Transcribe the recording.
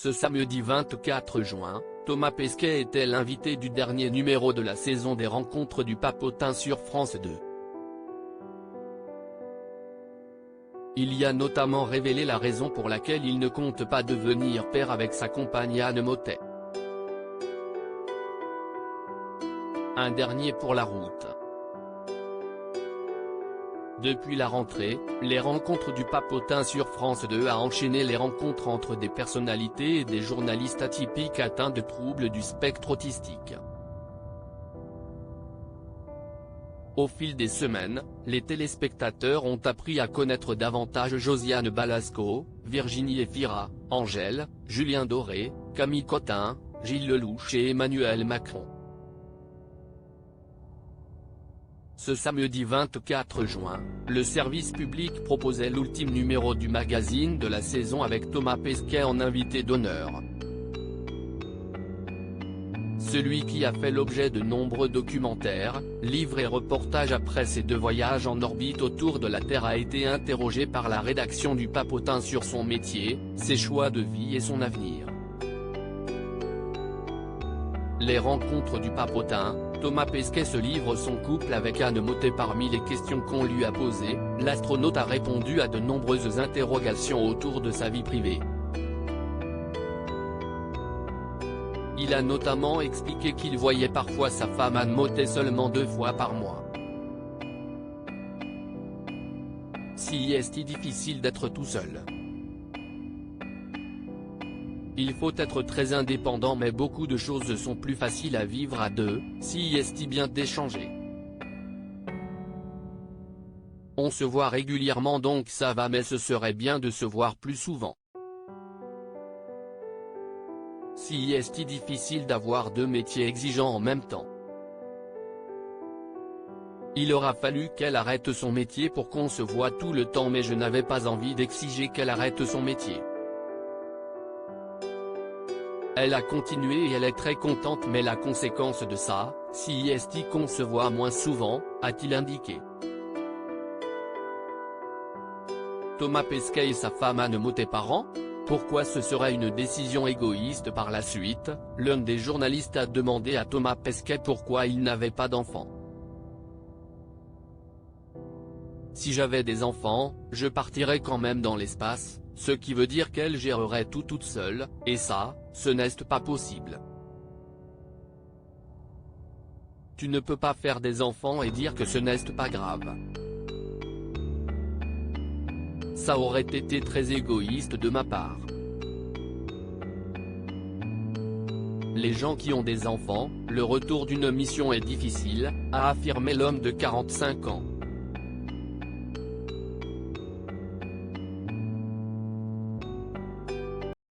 Ce samedi 24 juin, Thomas Pesquet était l'invité du dernier numéro de la saison des Rencontres du Papotin sur France 2. Il y a notamment révélé la raison pour laquelle il ne compte pas devenir père avec sa compagne Anne Mottet. Un dernier pour la route. Depuis la rentrée, les Rencontres du Papotin sur France 2 a enchaîné les rencontres entre des personnalités et des journalistes atypiques atteints de troubles du spectre autistique. Au fil des semaines, les téléspectateurs ont appris à connaître davantage Josiane Balasco, Virginie Efira, Angèle, Julien Doré, Camille Cotin, Gilles Lelouch et Emmanuel Macron. Ce samedi 24 juin, le service public proposait l'ultime numéro du magazine de la saison avec Thomas Pesquet en invité d'honneur. Celui qui a fait l'objet de nombreux documentaires, livres et reportages après ses 2 voyages en orbite autour de la Terre a été interrogé par la rédaction du Papotin sur son métier, ses choix de vie et son avenir. Les Rencontres du Papotin, Thomas Pesquet se livre son couple avec Anne Mottet. Parmi les questions qu'on lui a posées, l'astronaute a répondu à de nombreuses interrogations autour de sa vie privée. Il a notamment expliqué qu'il voyait parfois sa femme Anne Mottet seulement 2 fois par mois. Si est difficile d'être tout seul. Il faut être très indépendant mais beaucoup de choses sont plus faciles à vivre à 2, si est bien d'échanger. On se voit régulièrement donc ça va mais ce serait bien de se voir plus souvent. Si est difficile d'avoir 2 métiers exigeants en même temps. Il aura fallu qu'elle arrête son métier pour qu'on se voit tout le temps mais je n'avais pas envie d'exiger qu'elle arrête son métier. Elle a continué et elle est très contente mais la conséquence de ça, si est qu'on se voit moins souvent, a-t-il indiqué. Thomas Pesquet et sa femme Anne Mottet parents ? Pourquoi ce serait une décision égoïste par la suite? L'un des journalistes a demandé à Thomas Pesquet pourquoi il n'avait pas d'enfants. Si j'avais des enfants, je partirais quand même dans l'espace, ce qui veut dire qu'elle gérerait tout toute seule, et ça, ce n'est pas possible. Tu ne peux pas faire des enfants et dire que ce n'est pas grave. Ça aurait été très égoïste de ma part. Les gens qui ont des enfants, le retour d'une mission est difficile, a affirmé l'homme de 45 ans.